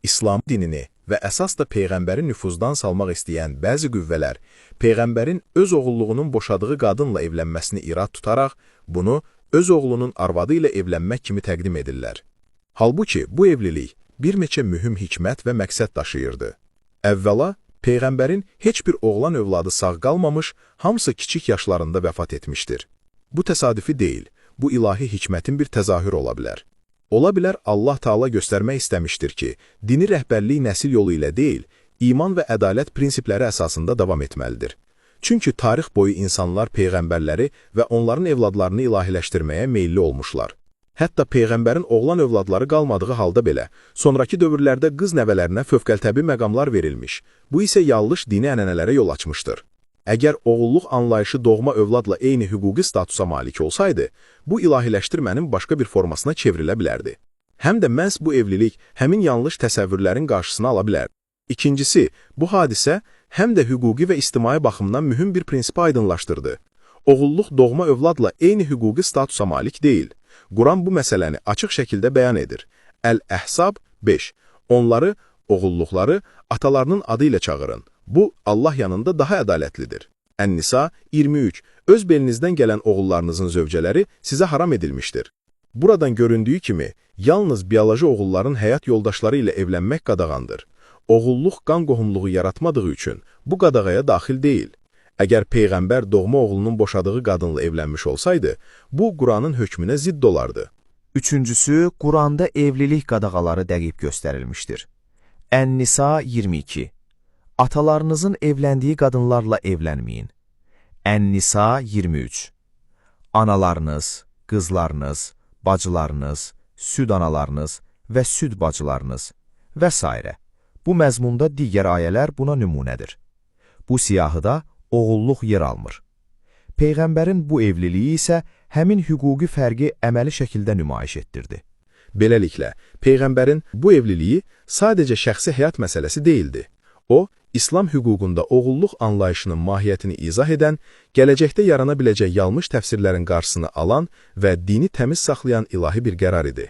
İslam dinini və əsas da Peyğəmbəri nüfuzdan salmaq istəyən bəzi qüvvələr Peyğəmbərin öz oğulluğunun boşadığı qadınla evlənməsini irad tutaraq, bunu öz oğlunun arvadı ilə evlənmək kimi təqdim edirlər. Halbuki bu evlilik bir neçə mühüm hikmət və məqsəd daşıyırdı. Əvvəla, Peyğəmbərin heç bir oğlan övladı sağ qalmamış, hamısı kiçik yaşlarında vəfat etmişdir. Bu təsadüfi deyil, bu ilahi hikmətin bir təzahür ola bilər. Ola bilər Allah Taala göstərmək istəmişdir ki, dini rəhbərlik nəsil yolu ilə deyil, iman və ədalət prinsipləri əsasında davam etməlidir. Çünki tarix boyu insanlar Peyğəmbərləri və onların evladlarını ilahiləşdirməyə meyilli olmuşlar. Hətta Peyğəmbərin oğlan övladları qalmadığı halda belə, sonraki dövrlərdə qız nəvələrinə fövqəltəbi məqamlar verilmiş, bu isə yanlış dini ənənələrə yol açmışdır. Əgər oğulluq anlayışı doğma övladla eyni hüquqi statusa malik olsaydı, bu ilahiləşdirmənin başqa bir formasına çevrilə bilərdi. Həm də məhz bu evlilik həmin yanlış təsəvvürlərin qarşısını ala bilər. İkincisi, bu hadisə həm də hüquqi və ictimai baxımdan mühüm bir prinsipi aydınlaşdırdı. Oğulluq doğma övladla eyni hüquqi statusa malik deyil. Quran bu məsələni açıq şəkildə bəyan edir. Əl-Əhzab 5. Onları, oğulluqları atalarının adı ilə çağırın. Bu, Allah yanında daha ədalətlidir. Ən-Nisa 23. Öz belinizdən gələn oğullarınızın zövcələri sizə haram edilmişdir. Buradan göründüyü kimi, yalnız bioloji oğulların həyat yoldaşları ilə evlənmək qadağandır. Oğulluq qan qohumluğu yaratmadığı üçün bu qadağaya daxil deyil. Əgər Peyğəmbər doğma oğlunun boşadığı qadınla evlənmiş olsaydı, bu Quranın hökmünə zidd olardı. Üçüncüsü, Quranda evlilik qadağaları dəqiq göstərilmişdir. Ən-Nisa 22. Atalarınızın evləndiyi qadınlarla evlənməyin. Ən-Nisa 23. Analarınız, qızlarınız, bacılarınız, süd analarınız və süd bacılarınız və s. Bu məzmunda digər ayələr buna nümunədir. Bu siyahıda oğulluq yer almır. Peyğəmbərin bu evliliyi isə həmin hüquqi fərqi əməli şəkildə nümayiş etdirdi. Beləliklə, Peyğəmbərin bu evliliyi sadəcə şəxsi həyat məsələsi deyildi. O, İslam hüququnda oğulluq anlayışının mahiyyətini izah edən, gələcəkdə yarana biləcək yanlış təfsirlərin qarşısını alan və dini təmiz saxlayan ilahi bir qərar idi.